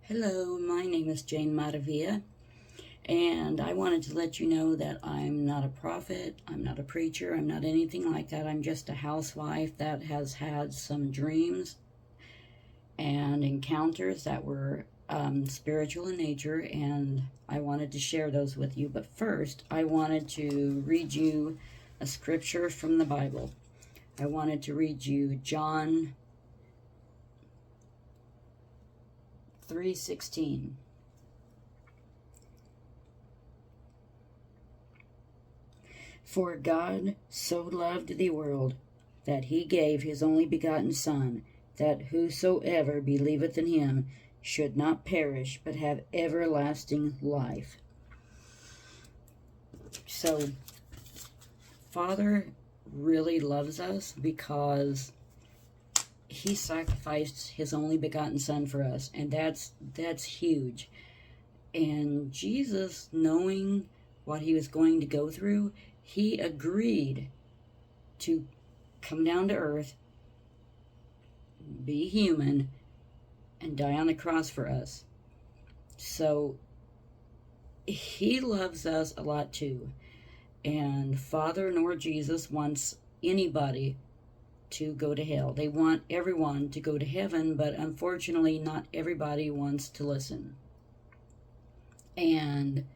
Hello, my name is Jane Maravilla, and I wanted to let you know that I'm not a prophet, I'm not a preacher, I'm not anything like that. I'm just a housewife that has had some dreams and encounters that were spiritual in nature, and I wanted to share those with you. But first, I wanted to read you a scripture from the Bible. I wanted to read you John 3:16. For God so loved the world, that he gave his only begotten Son, that whosoever believeth in him should not perish, but have everlasting life. So, Father really loves us because he sacrificed his only begotten Son for us, and that's huge. And Jesus, knowing what he was going to go through, he agreed to come down to earth, be human, and die on the cross for us. So he loves us a lot too. And Father nor Jesus wants anybody to go to hell. They want everyone to go to heaven, but unfortunately not everybody wants to listen. And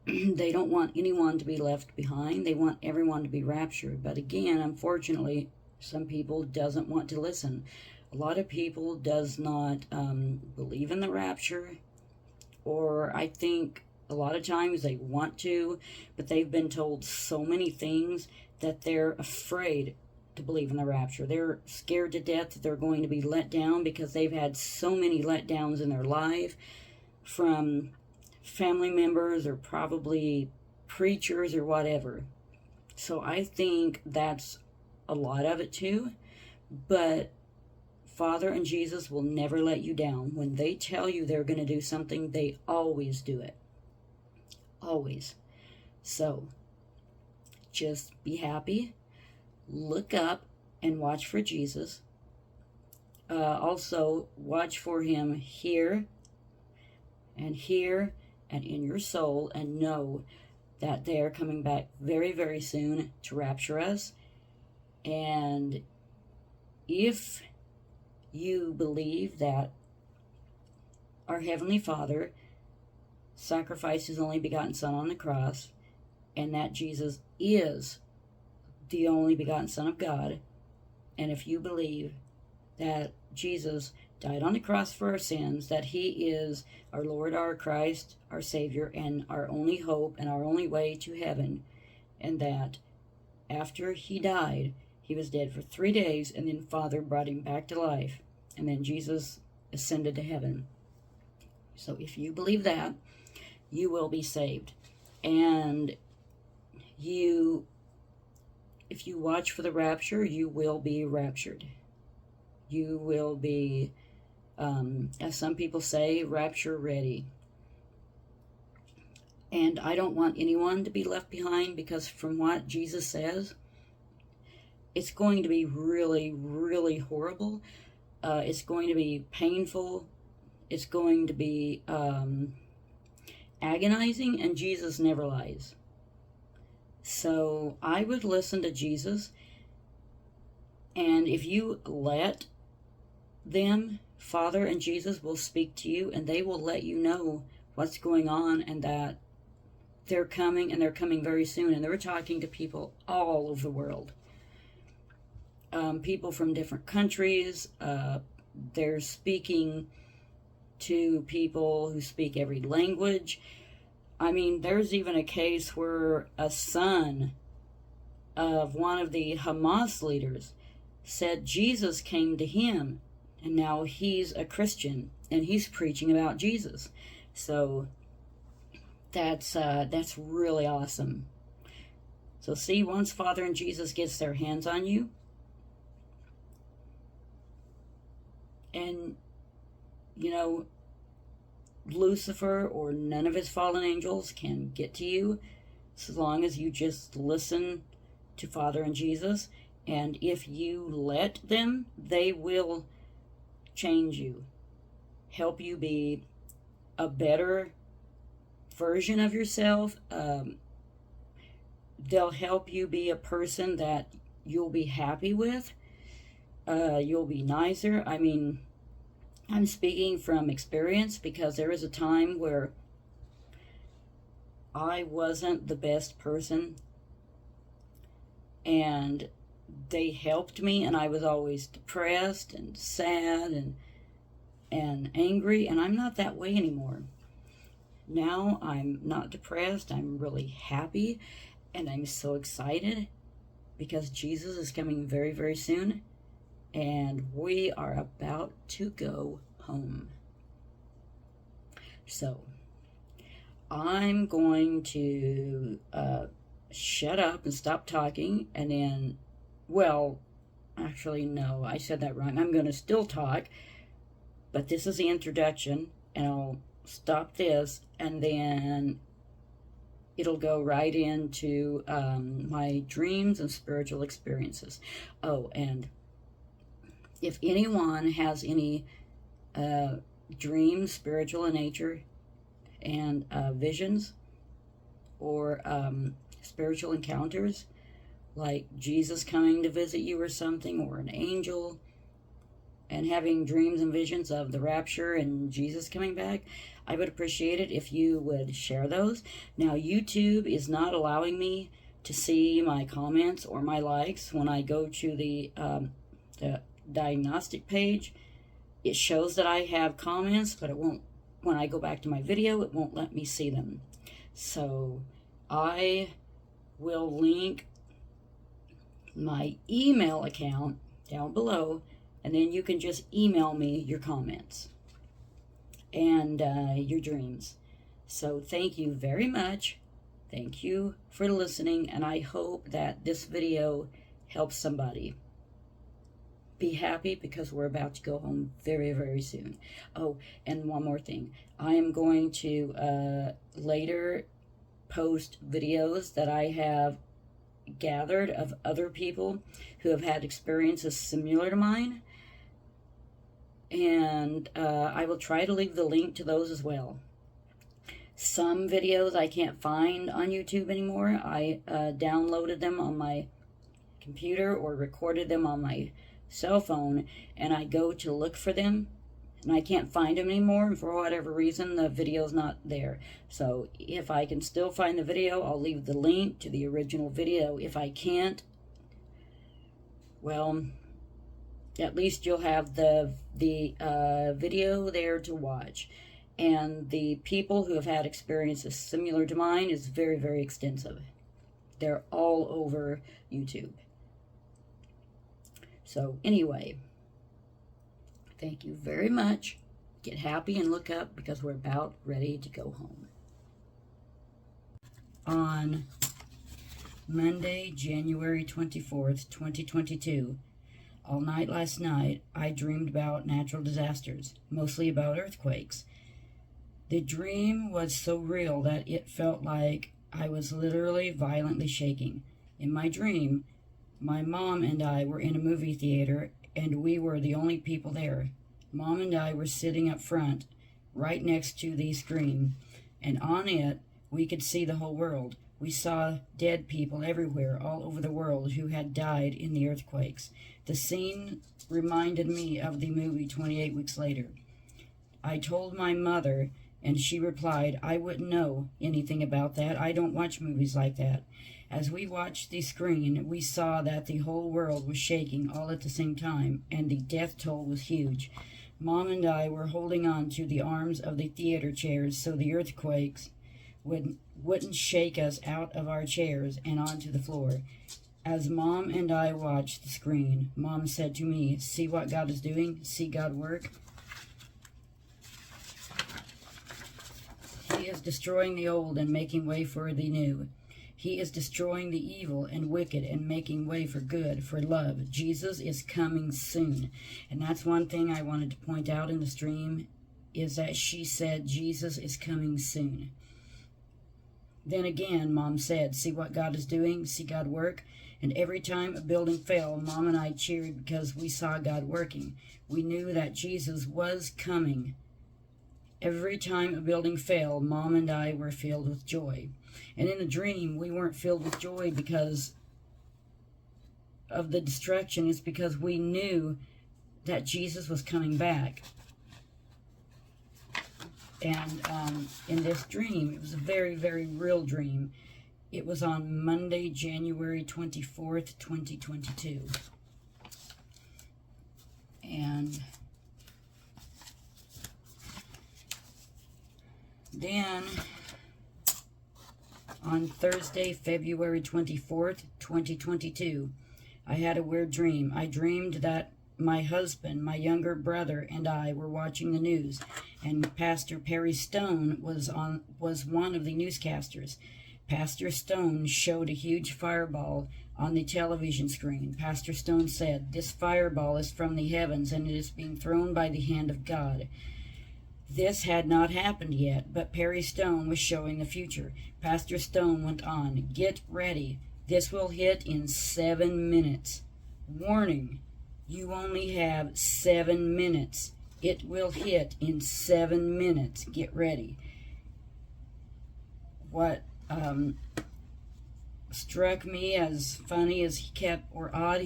they don't want anyone to be left behind. They want everyone to be raptured. But again, unfortunately, some people doesn't want to listen. A lot of people does not believe in the rapture, or I think a lot of times they want to, but they've been told so many things that they're afraid to believe in the rapture. They're scared to death that they're going to be let down because they've had so many letdowns in their life from family members or probably preachers or whatever. So I think that's a lot of it too. But Father and Jesus will never let you down. When they tell you they're going to do something, they always do it. Always. So just be happy, look up and watch for Jesus. Also watch for him here and in your soul, and know that they are coming back very, very soon to rapture us. And if you believe that our Heavenly Father sacrificed his only begotten Son on the cross, and that Jesus is the only begotten Son of God, and if you believe that Jesus died on the cross for our sins, that he is our Lord, our Christ, our Savior, and our only hope and our only way to heaven, and that after he died, he was dead for 3 days, and then Father brought him back to life, and then Jesus ascended to heaven. So if you believe that, you will be saved. And if you watch for the rapture, you will be raptured. You will be, as some people say, rapture ready. And I don't want anyone to be left behind, because from what Jesus says, it's going to be really, really horrible. It's going to be painful. It's going to be agonizing, and Jesus never lies. So I would listen to Jesus, and if you let them, Father and Jesus will speak to you, and they will let you know what's going on, and that they're coming, and they're coming very soon. And they're talking to people all over the world, people from different countries. They're speaking to people who speak every language. I mean, there's even a case where a son of one of the Hamas leaders said Jesus came to him, and now he's a Christian, and he's preaching about Jesus. So that's really awesome. So see, once Father and Jesus gets their hands on you, and Lucifer or none of his fallen angels can get to you, so long as you just listen to Father and Jesus. And if you let them, they will change you, help you be a better version of yourself. They'll help you be a person that you'll be happy with. You'll be nicer. I mean, I'm speaking from experience because there was a time where I wasn't the best person, and they helped me, and I was always depressed and sad and angry, and I'm not that way anymore. Now I'm not depressed. I'm really happy, and I'm so excited because Jesus is coming very, very soon, and we are about to go home. So I'm going to shut up and stop talking, and then, well, actually, no, I said that wrong. I'm going to still talk, but this is the introduction, and I'll stop this, and then it'll go right into my dreams and spiritual experiences. Oh, and if anyone has any dreams, spiritual in nature, and visions, or spiritual encounters, like Jesus coming to visit you or something, or an angel, and having dreams and visions of the rapture and Jesus coming back, I would appreciate it if you would share those. Now, YouTube is not allowing me to see my comments or my likes. When I go to the diagnostic page, it shows that I have comments, but it won't. When I go back to my video, it won't let me see them. So I will link my email account down below, and then you can just email me your comments and your dreams. So thank you very much. Thank you for listening, and I hope that this video helps somebody. Be happy because we're about to go home very, very soon. Oh, and one more thing. I am going to later post videos that I have gathered of other people who have had experiences similar to mine. And I will try to leave the link to those as well. Some videos I can't find on YouTube anymore. I downloaded them on my computer or recorded them on my cell phone, and I go to look for them, and I can't find them anymore, and for whatever reason the video's not there. So if I can still find the video, I'll leave the link to the original video. If I can't, well, at least you'll have the video there to watch. And the people who have had experiences similar to mine is very, very extensive. They're all over YouTube. So anyway, thank you very much. Get happy and look up because we're about ready to go home. On Monday, January 24th, 2022, all night last night, I dreamed about natural disasters, mostly about earthquakes. The dream was so real that it felt like I was literally violently shaking. In my dream, my mom and I were in a movie theater, and we were the only people there. Mom and I were sitting up front, right next to the screen, and on it, we could see the whole world. We saw dead people everywhere, all over the world, who had died in the earthquakes. The scene reminded me of the movie 28 Weeks Later. I told my mother, and she replied, I wouldn't know anything about that. I don't watch movies like that. As we watched the screen, we saw that the whole world was shaking all at the same time, and the death toll was huge. Mom and I were holding on to the arms of the theater chairs so the earthquakes wouldn't shake us out of our chairs and onto the floor. As Mom and I watched the screen, Mom said to me, see what God is doing? See God work? He is destroying the old and making way for the new. He is destroying the evil and wicked and making way for good, for love. Jesus is coming soon. And that's one thing I wanted to point out in the stream, is that she said Jesus is coming soon. Then again, Mom said, see what God is doing? See God work? And every time a building fell, Mom and I cheered because we saw God working. We knew that Jesus was coming. Every time a building fell, Mom and I were filled with joy. And in the dream, we weren't filled with joy because of the destruction. It's because we knew that Jesus was coming back. And in this dream, it was a very, very real dream. It was on Monday, January 24th, 2022. And then on Thursday, February 24th, 2022, I had a weird dream. I dreamed that my husband, my younger brother, and I were watching the news, and Pastor Perry Stone was one of the newscasters. Pastor Stone showed a huge fireball on the television screen. Pastor Stone said, "This fireball is from the heavens, and it is being thrown by the hand of God." This had not happened yet, but Perry Stone was showing the future. Pastor Stone went on, "Get ready. This will hit in 7 minutes. Warning, you only have 7 minutes. It will hit in 7 minutes. Get ready." What struck me as funny as he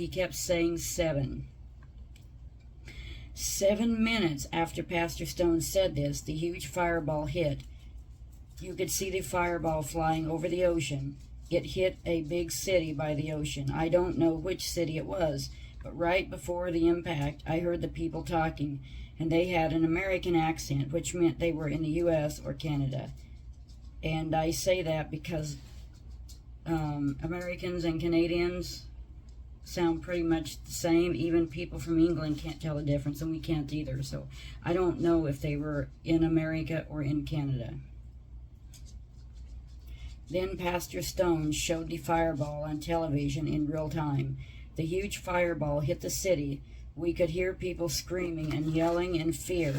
kept saying 7. 7 minutes after Pastor Stone said this, the huge fireball hit. You could see the fireball flying over the ocean. It hit a big city by the ocean. I don't know which city it was, but right before the impact, I heard the people talking, and they had an American accent, which meant they were in the U.S. or Canada. And I say that because Americans and Canadians sound pretty much the same. Even people from England can't tell the difference, and we can't either. So I don't know if they were in America or in Canada. Then Pastor Stone showed the fireball on television in real time. The huge fireball hit the city. We could hear people screaming and yelling in fear.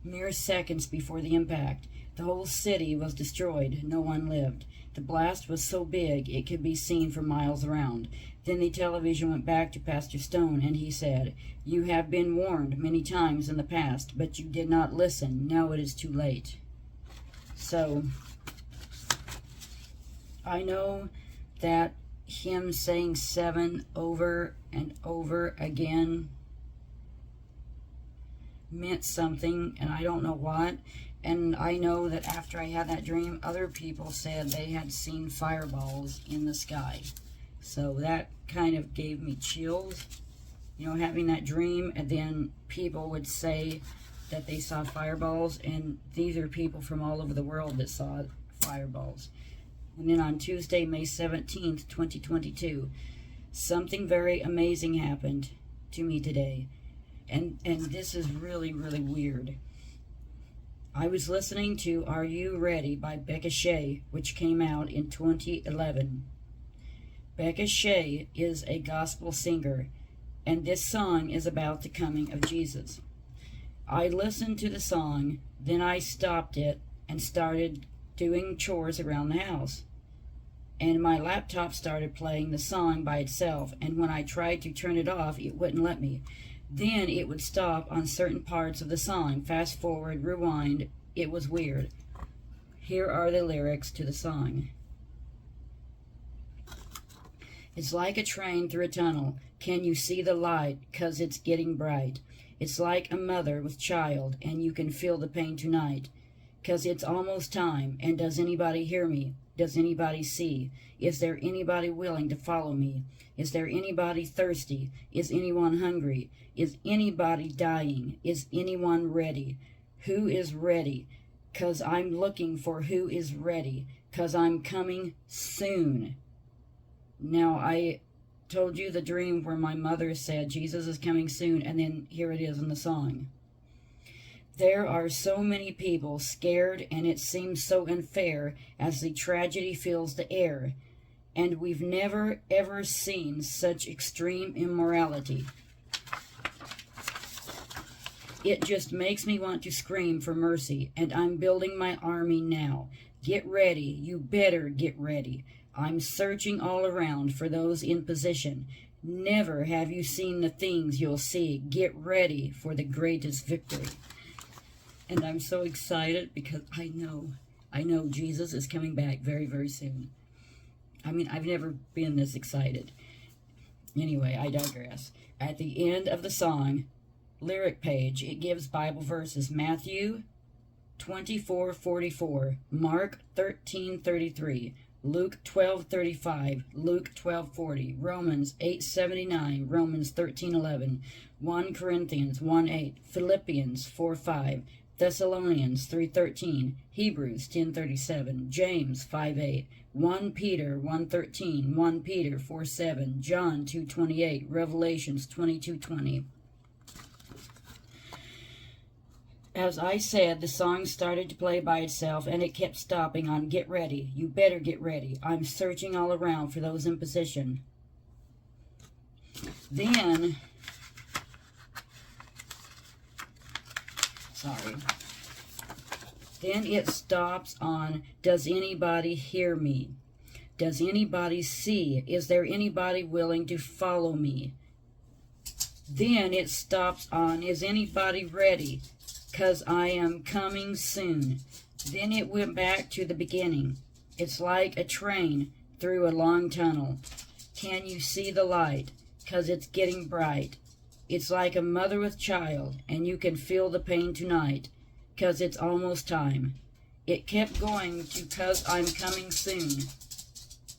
Mere seconds before the impact, the whole city was destroyed. No one lived. The blast was so big it could be seen for miles around. Then the television went back to Pastor Stone, and he said, "You have been warned many times in the past, but you did not listen. Now it is too late." So I know that him saying 7 over and over again meant something, and I don't know what. And I know that after I had that dream, other people said they had seen fireballs in the sky. So that kind of gave me chills, having that dream. And then people would say that they saw fireballs, and these are people from all over the world that saw fireballs. And then on Tuesday, May 17th, 2022, something very amazing happened to me today. And this is really, really weird. I was listening to Are You Ready by Becca Shea, which came out in 2011. Becca Shea is a gospel singer, and this song is about the coming of Jesus. I listened to the song, then I stopped it and started doing chores around the house. And my laptop started playing the song by itself, and when I tried to turn it off, it wouldn't let me. Then it would stop on certain parts of the song, fast forward, rewind. It was weird. Here are the lyrics to the song. It's like a train through a tunnel. Can you see the light? 'Cause it's getting bright. It's like a mother with child, and you can feel the pain tonight. 'Cause it's almost time, and does anybody hear me? Does anybody see? Is there anybody willing to follow me? Is there anybody thirsty? Is anyone hungry? Is anybody dying? Is anyone ready? Who is ready? 'Cause I'm looking for who is ready. 'Cause I'm coming soon. Now, I told you the dream where my mother said Jesus is coming soon, and then here it is in the song. There are so many people scared, and it seems so unfair as the tragedy fills the air. And we've never, ever seen such extreme immorality. It just makes me want to scream for mercy, and I'm building my army now. Get ready, you better get ready. I'm searching all around for those in position. Never have you seen the things you'll see. Get ready for the greatest victory. And I'm so excited because I know Jesus is coming back very, very soon. I mean, I've never been this excited. Anyway, I digress. At the end of the song, lyric page, it gives Bible verses. Matthew 24:44, Mark 13:33, Luke 12:35, Luke 12:40, Romans 8:79, Romans 13:11, 1 Corinthians 1:8, Philippians 4:5, Thessalonians 3:13, Hebrews 10:37, James 5:8, 1 Peter 1:13, 1 Peter 4:7, John 2:28, Revelations 22:20. As I said, the song started to play by itself, and it kept stopping on "Get ready, you better get ready. I'm searching all around for those in position." Then, then it stops on "Does anybody hear me? Does anybody see? Is there anybody willing to follow me?" Then it stops on "Is anybody ready? 'Cause I am coming soon." Then it went back to the beginning. It's like a train through a long tunnel. Can you see the light? 'Cause it's getting bright. It's like a mother with child, and you can feel the pain tonight, 'cause it's almost time. It kept going to "'Cause I'm coming soon."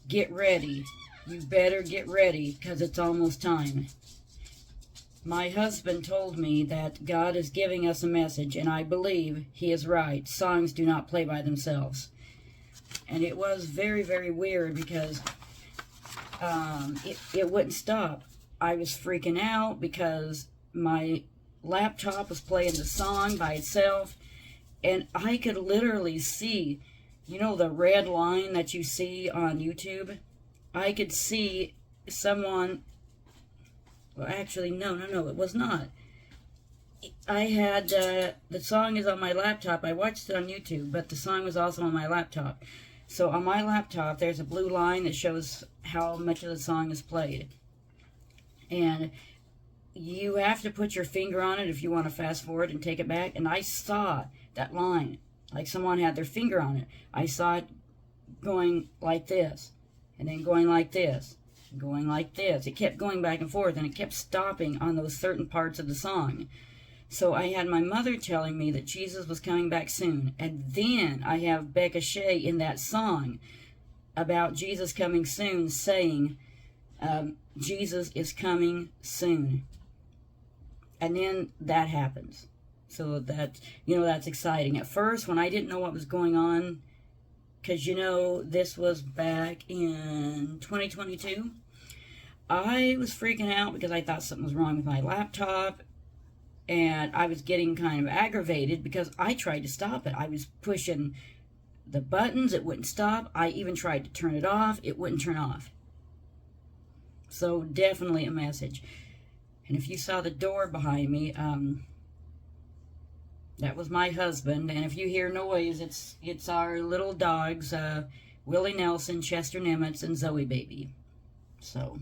Get ready. You better get ready, 'cause it's almost time. My husband told me that God is giving us a message, and I believe he is right. Songs do not play by themselves. And it was very, very weird because it wouldn't stop. I was freaking out because my laptop was playing the song by itself, and I could literally see, you know, the red line that you see on YouTube? I could see someone... Well, actually, no, it was not. I had, the song is on my laptop. I watched it on YouTube, but the song was also on my laptop. So on my laptop, there's a blue line that shows how much of the song is played. And you have to put your finger on it if you want to fast forward and take it back. And I saw that line, like someone had their finger on it. I saw it going like this, and then going like this, going like this. It kept going back and forth, and it kept stopping on those certain parts of the song. So I had my mother telling me that Jesus was coming back soon, and then I have Becca Shea in that song about Jesus coming soon saying, Jesus is coming soon. And then that happens. So that, you know, that's exciting. At first, when I didn't know what was going on, because, you know, this was back in 2022. I was freaking out because I thought something was wrong with my laptop. And I was getting kind of aggravated because I tried to stop it. I was pushing the buttons. It wouldn't stop. I even tried to turn it off. It wouldn't turn off. So definitely a message. And if you saw the door behind me, that was my husband, and if you hear noise, it's our little dogs, Willie Nelson, Chester Nimitz, and Zoe Baby. So,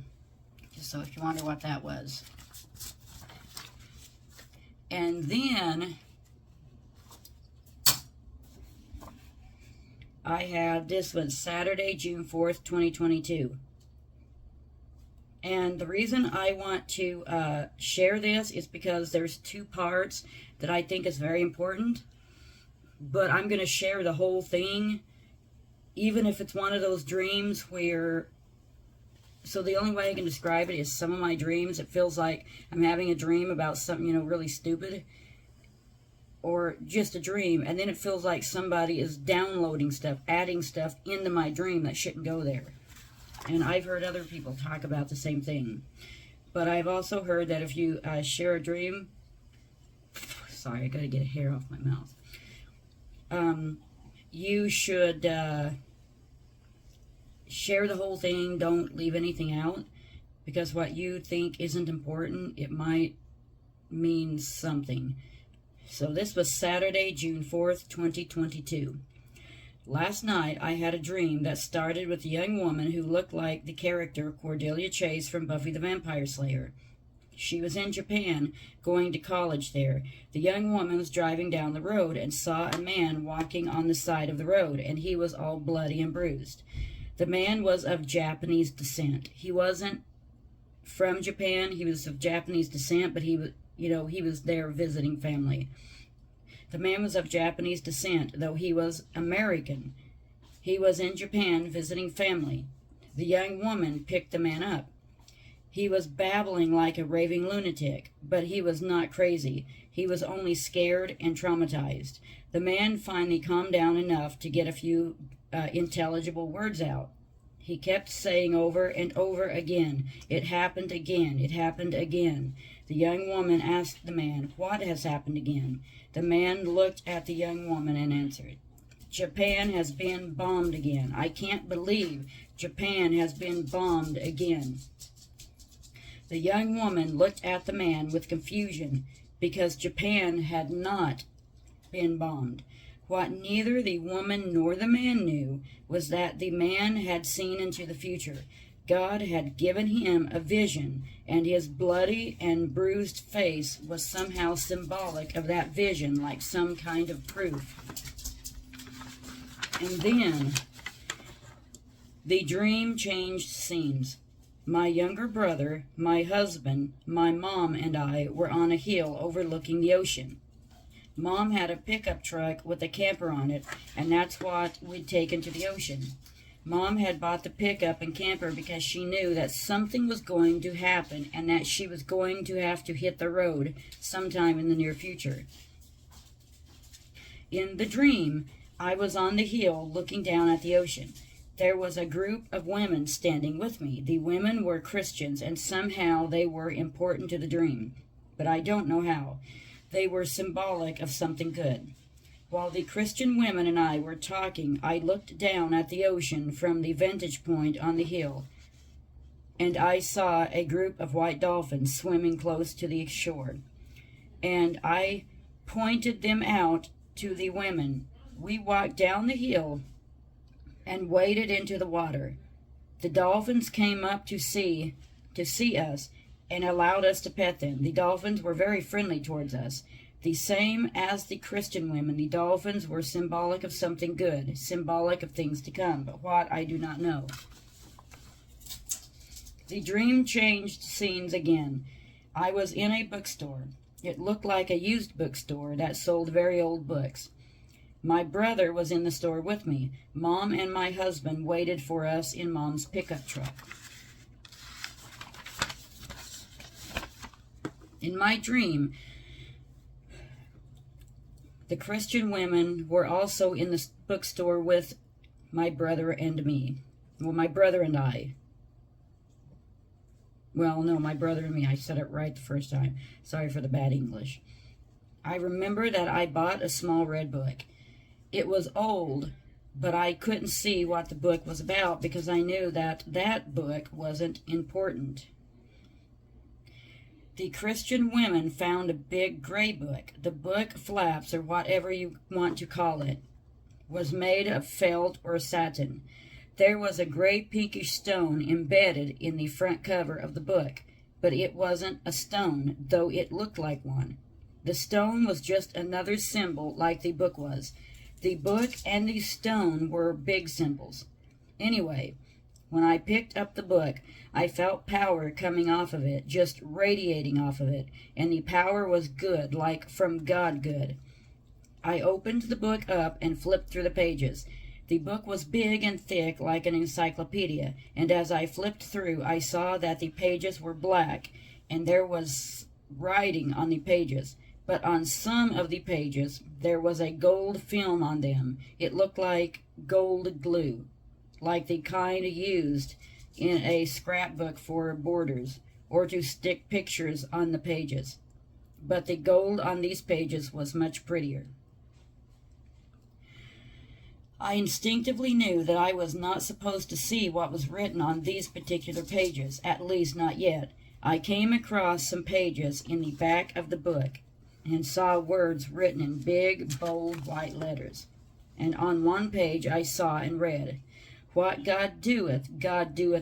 just so if you wonder what that was. And then, I had, this was Saturday, June 4th, 2022. And the reason I want to share this is because there's two parts that I think is very important. But I'm going to share the whole thing, even if it's one of those dreams where... So the only way I can describe it is some of my dreams, it feels like I'm having a dream about something, you know, really stupid. Or just a dream. And then it feels like somebody is downloading stuff, adding stuff into my dream that shouldn't go there. And I've heard other people talk about the same thing. But I've also heard that if you share a dream... Sorry, I got to get a hair off my mouth. You should share the whole thing. Don't leave anything out. Because what you think isn't important, it might mean something. So this was Saturday, June 4th, 2022. Last night, I had a dream that started with a young woman who looked like the character Cordelia Chase from Buffy the Vampire Slayer. She was in Japan, going to college there. The young woman was driving down the road and saw a man walking on the side of the road, and he was all bloody and bruised. The man was of Japanese descent. He wasn't from Japan. He was of Japanese descent, but he was there visiting family. The man was of Japanese descent, though he was American. He was in Japan visiting family. The young woman picked the man up. He was babbling like a raving lunatic, but he was not crazy. He was only scared and traumatized. The man finally calmed down enough to get a few intelligible words out. He kept saying over and over again, "It happened again, it happened again." The young woman asked the man, "What has happened again?" The man looked at the young woman and answered, "Japan has been bombed again. I can't believe Japan has been bombed again." The young woman looked at the man with confusion because Japan had not been bombed. What neither the woman nor the man knew was that the man had seen into the future. God had given him a vision, and his bloody and bruised face was somehow symbolic of that vision, like some kind of proof. And then the dream changed scenes. My younger brother, my husband, my mom, and I were on a hill overlooking the ocean. Mom had a pickup truck with a camper on it, and that's what we'd taken to the ocean. Mom had bought the pickup and camper because she knew that something was going to happen and that she was going to have to hit the road sometime in the near future. In the dream, I was on the hill looking down at the ocean. There was a group of women standing with me. The women were Christians, and somehow they were important to the dream, but I don't know how. They were symbolic of something good. While the Christian women and I were talking, I looked down at the ocean from the vantage point on the hill, and I saw a group of white dolphins swimming close to the shore, and I pointed them out to the women. We walked down the hill and waded into the water. The dolphins came up to see us and allowed us to pet them. The dolphins were very friendly towards us. The same as the Christian women, the dolphins were symbolic of something good, symbolic of things to come, but what I do not know. The dream changed scenes again. I was in a bookstore. It looked like a used bookstore that sold very old books. My brother was in the store with me. Mom and my husband waited for us in Mom's pickup truck. In my dream, the Christian women were also in the bookstore with my brother and me. Well, my brother and I. Well, no, my brother and me. I said it right the first time. Sorry for the bad English. I remember that I bought a small red book. It was old, but I couldn't see what the book was about because I knew that that book wasn't important. The Christian women found a big gray book. The book flaps, or whatever you want to call it, was made of felt or satin. There was a gray pinkish stone embedded in the front cover of the book, but it wasn't a stone, though it looked like one. The stone was just another symbol like the book was. The book and the stone were big symbols. Anyway, when I picked up the book, I felt power coming off of it, just radiating off of it, and the power was good, like from God good. I opened the book up and flipped through the pages. The book was big and thick like an encyclopedia, and as I flipped through, I saw that the pages were black, and there was writing on the pages. But on some of the pages, there was a gold film on them. It looked like gold glue, like the kind used in a scrapbook for borders, or to stick pictures on the pages. But the gold on these pages was much prettier. I instinctively knew that I was not supposed to see what was written on these particular pages, at least not yet. I came across some pages in the back of the book and saw words written in big, bold, white letters. And on one page I saw and read, "What God doeth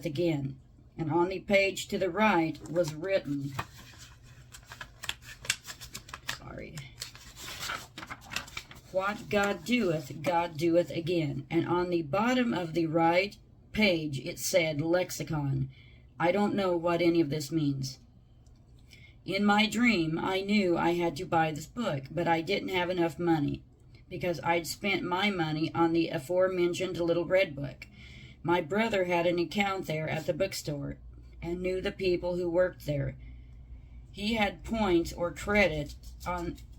again." And on the page to the right was written, What God doeth again. And on the bottom of the right page it said lexicon. I don't know what any of this means. In my dream, I knew I had to buy this book, but I didn't have enough money because I'd spent my money on the aforementioned Little Red Book. My brother had an account there at the bookstore and knew the people who worked there. He had points or credit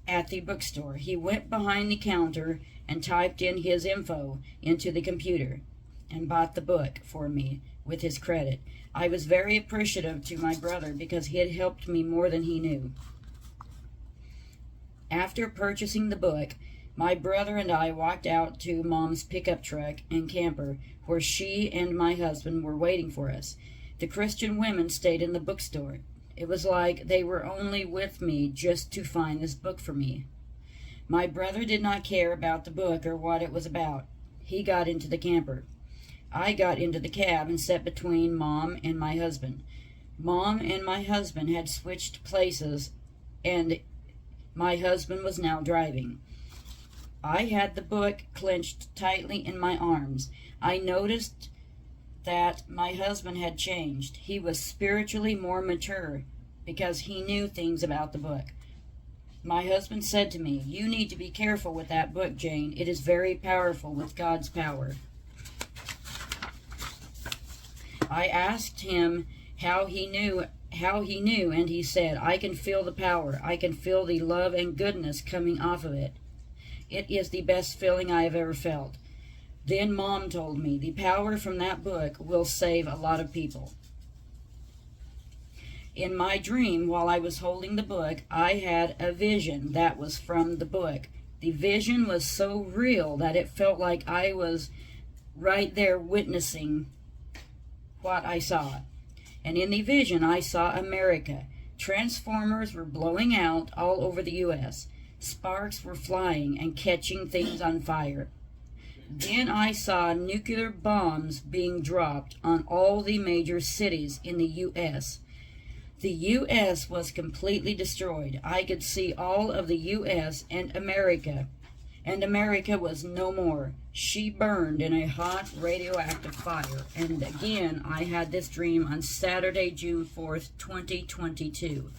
at the bookstore. He went behind the counter and typed in his info into the computer and bought the book for me with his credit. I was very appreciative to my brother because he had helped me more than he knew. After purchasing the book, my brother and I walked out to Mom's pickup truck and camper where she and my husband were waiting for us. The Christian women stayed in the bookstore. It was like they were only with me just to find this book for me. My brother did not care about the book or what it was about. He got into the camper. I got into the cab and sat between Mom and my husband. Mom and my husband had switched places, and my husband was now driving. I had the book clenched tightly in my arms. I noticed that my husband had changed. He was spiritually more mature because he knew things about the book. My husband said to me, "You need to be careful with that book, Jane. It is very powerful with God's power." I asked him how he knew, and he said, "I can feel the power. I can feel the love and goodness coming off of it. It is the best feeling I have ever felt." Then Mom told me, the power from that book will save a lot of people. In my dream, while I was holding the book, I had a vision that was from the book. The vision was so real that it felt like I was right there witnessing what I saw. And in the vision, I saw America. Transformers were blowing out all over the U.S. Sparks were flying and catching things on fire. Then I saw nuclear bombs being dropped on all the major cities in the U.S. The U.S. was completely destroyed. I could see all of the U.S. and America was no more. She burned in a hot radioactive fire. And again, I had this dream on Saturday, June 4th, 2022.